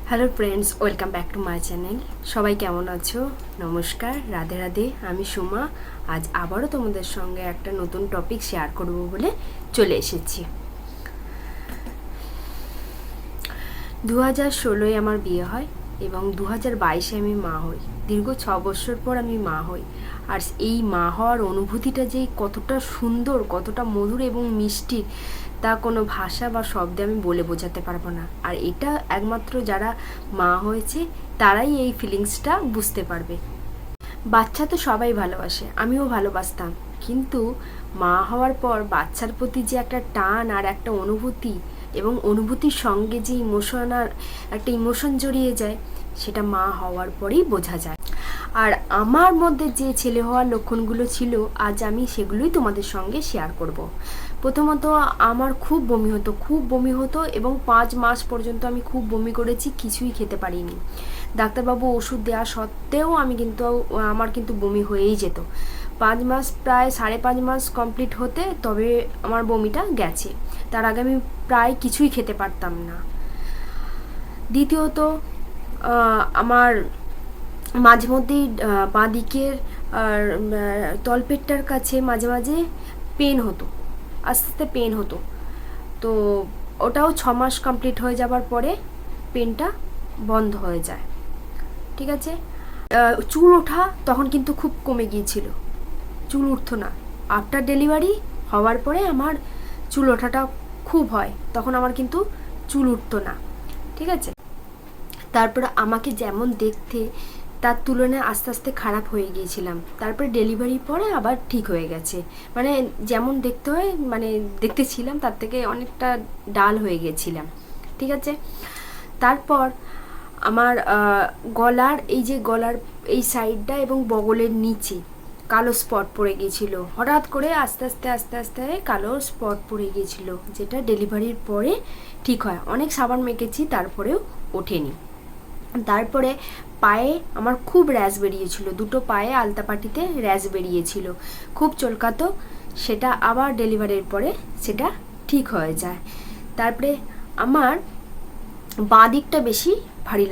Hello friends, welcome back to my channel. সবাই কেমন আছো? নমস্কার, রাধে রাধে। আমি সুমা। আজ আবারও তোমাদের সঙ্গে একটা নতুন টপিক শেয়ার করব বলে চলে এসেছি। 2016-এ আমার বিয়ে হয় এবং 2022-এ আমি মা হই। দীর্ঘ 6 বছর পর আমি মা হই। আর এই মা হওয়ার অনুভূতিটা যে কতটা সুন্দর, কতটা মধুর এবং মিষ্টি, তা কোনো ভাষা বা শব্দে আমি বলে বোঝাতে পারবো না। আর এটা একমাত্র যারা মা হয়েছে তারাই এই ফিলিংসটা বুঝতে পারবে। বাচ্চা তো সবাই ভালোবাসে, আমিও ভালোবাসতাম, কিন্তু মা হওয়ার পর বাচ্চার প্রতি যে একটা টান আর একটা অনুভূতি, এবং অনুভূতির সঙ্গে যে একটা ইমোশন জড়িয়ে যায়, সেটা মা হওয়ার পরেই বোঝা যায়। আর আমার মধ্যে যে ছেলে হওয়ার লক্ষণগুলো ছিল, আজ আমি সেগুলোই তোমাদের সঙ্গে শেয়ার করব। প্রথমত, আমার খুব বমি হতো এবং 5 মাস পর্যন্ত আমি খুব বমি করেছি, কিছুই খেতে পারিনি। ডাক্তারবাবু ওষুধ দেওয়া সত্ত্বেও আমার কিন্তু বমি হয়েই যেত। 5 মাস, প্রায় 5.5 মাস কমপ্লিট হতে তবে আমার বমিটা গেছে। তার আগে আমি প্রায় কিছুই খেতে পারতাম না। দ্বিতীয়ত, আমার মাঝে মধ্যেই বাঁ দিকের আর তলপেটটার কাছে মাঝে মাঝে পেন হতো, আস্তে আস্তে পেন হতো। তো ওটাও 6 মাস কমপ্লিট হয়ে যাবার পরে পেনটা বন্ধ হয়ে যায়। ঠিক আছে। চুল ওঠা তখন কিন্তু খুব কমে গিয়েছিল, চুল উঠতো না। আফটার ডেলিভারি হওয়ার পরে আমার চুল ওঠাটা খুব হয়, তখন আমার কিন্তু চুল উঠতো না। ঠিক আছে। তারপরে আমাকে যেমন দেখতে, তার তুলনায় আস্তে আস্তে খারাপ হয়ে গিয়েছিলাম। তারপরে ডেলিভারির পরে আবার ঠিক হয়ে গেছে, মানে যেমন দেখতে হয়, মানে দেখতে ছিলাম তার থেকে অনেকটা ডাল হয়ে গেছিলাম। ঠিক আছে। তারপর আমার গলার এই সাইডটা এবং বগলের নিচে কালো স্পট পড়ে গিয়েছিল। হঠাৎ করে আস্তে আস্তে কালো স্পট পড়ে গিয়েছিল, যেটা ডেলিভারির পরে ঠিক হয়। অনেক সাবান মেখেছি, তারপরেও ওঠেনি। তারপরে পায়ে আমার খুব র্যাশ বেরিয়েছিল, দুটো পায়ে আলতাপাটিতে র্যাশ বেরিয়েছিল, খুব চলকাতো। সেটা আবার ডেলিভারির পরে সেটা ঠিক হয়ে যায়। তারপরে আমার বাঁ দিকটা বেশি ভারী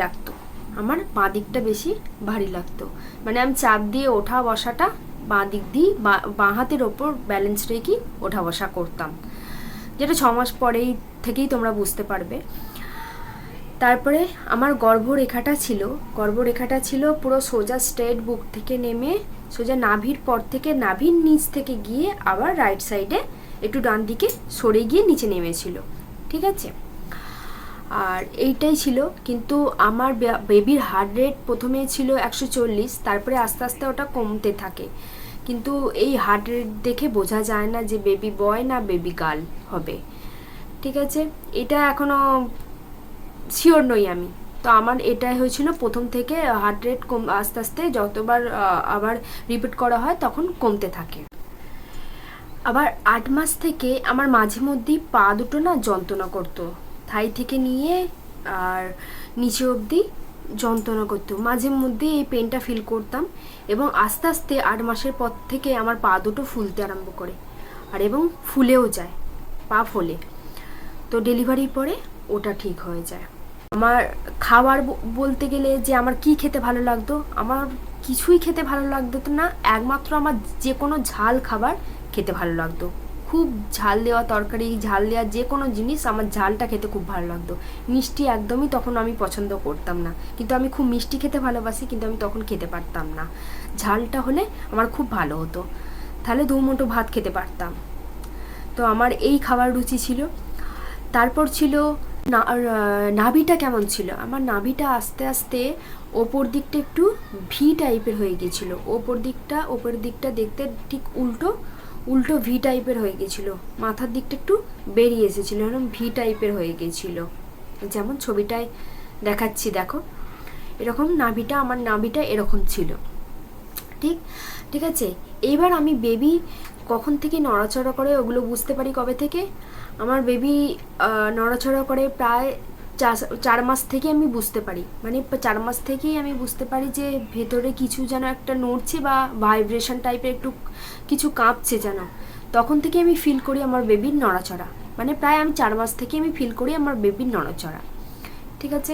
লাগতো। মানে আমি চাপ দিয়ে ওঠা বসাটা বাঁ দিক দিয়ে বাঁ হাতের ওপর ব্যালেন্স রেখে ওঠা বসা করতাম, যেটা 6 মাস পরেই থেকেই তোমরা বুঝতে পারবে। তারপরে আমার গর্ভরেখাটা ছিল পুরো সোজা স্ট্রেট বুক থেকে নেমে সোজা নাভির পর থেকে নাভির নিচ থেকে গিয়ে আবার রাইট সাইডে একটু ডান দিকে সরে গিয়ে নিচে নেমেছিল। ঠিক আছে। আর এইটাই ছিল। কিন্তু আমার বেবির হার্ট রেট প্রথমে ছিল 140, তারপরে আস্তে আস্তে ওটা কমতে থাকে। কিন্তু এই হার্ট রেট দেখে বোঝা যায় না যে বেবি বয় না বেবি গার্ল হবে। ঠিক আছে। এটা এখনো শিওর নই আমি। তো আমার এটাই হয়েছিল প্রথম থেকে, হার্ট রেট আস্তে আস্তে যতবার আবার রিপিট করা হয় তখন কমতে থাকে। আবার 8 মাস থেকে আমার মাঝে মধ্যেই পা দুটো না যন্ত্রণা করতো, থাই থেকে নিয়ে আর নিচে অবধি যন্ত্রণা করতো। মাঝে মধ্যে এই পেনটা ফিল করতাম, এবং আস্তে আস্তে 8 মাসের পর থেকে আমার পা দুটো ফুলতে আরম্ভ করে, আর এবং ফুলেও যায়, পা ফোলে। তো ডেলিভারির পরে ওটা ঠিক হয়ে যায়। আমার খাবার বলতে গেলে যে আমার কি খেতে ভালো লাগতো, আমার কিছুই খেতে ভালো লাগতো না। একমাত্র আমার যে কোনো ঝাল খাবার খেতে ভালো লাগতো, খুব ঝাল দেওয়া তরকারি, ঝাল দেওয়া যে কোনো জিনিস, আমার ঝালটা খেতে খুব ভালো লাগতো। মিষ্টি একদমই তখন আমি পছন্দ করতাম না, কিন্তু আমি খুব মিষ্টি খেতে ভালোবাসি, কিন্তু আমি তখন খেতে পারতাম না। ঝালটা হলে আমার খুব ভালো হতো, তাহলে 2 মুঠো ভাত খেতে পারতাম। তো আমার এই খাবার রুচি ছিল। তারপর ছিল নাভিটা কেমন ছিল। আমার নাভিটা আস্তে আস্তে ওপর দিকটা একটু ভি টাইপের হয়ে গিয়েছিল, ওপরের দিকটা দেখতে ঠিক উল্টো ভি টাইপের হয়ে গেছিলো। মাথার দিকটা একটু বেরিয়ে এসেছিলো, এরকম ভি টাইপের হয়ে গেছিলো, যেমন ছবিটায় দেখাচ্ছি দেখো, এরকম আমার নাভিটা এরকম ছিল। ঠিক আছে। এইবার আমি বেবি কখন থেকে নড়াচড়া করে ওগুলো বুঝতে পারি কবে থেকে। আমার বেবি নড়াচড়া করে প্রায় 4 মাস থেকে আমি বুঝতে পারি, মানে 4 মাস থেকেই আমি বুঝতে পারি যে ভেতরে কিছু যেন একটা নড়ছে বা ভাইব্রেশন টাইপের একটু কিছু কাঁপছে যেন। তখন থেকে আমি ফিল করি আমার বেবির নড়াচড়া, মানে প্রায় আমি 4 মাস থেকে আমি ফিল করি আমার বেবির নড়াচড়া। ঠিক আছে।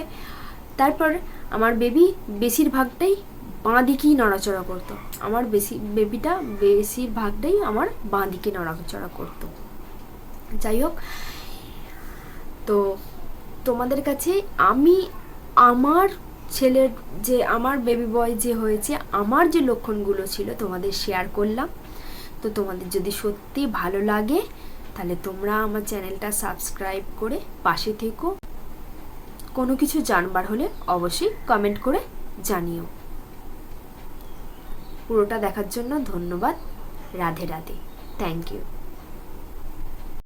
তারপর আমার বেবি বেশিরভাগটাই বাঁ দিকেই নড়াচড়া করতো। আমার বেবিটা বেশিরভাগটাই আমার বাঁ দিকে নড়াচড়া করতো। যাই হোক, তো তোমাদের কাছে আমি আমার ছেলের যে আমার বেবি বয় যে হয়েছে, আমার যে লক্ষণগুলো ছিল তোমাদের শেয়ার করলাম। তো তোমাদের যদি সত্যি ভালো লাগে তাহলে তোমরা আমার চ্যানেলটা সাবস্ক্রাইব করে পাশে থেকো। কোনো কিছু জানবার হলে অবশ্যই কমেন্ট করে জানিও। পুরোটা দেখার জন্য ধন্যবাদ। রাধে রাধে। Thank you.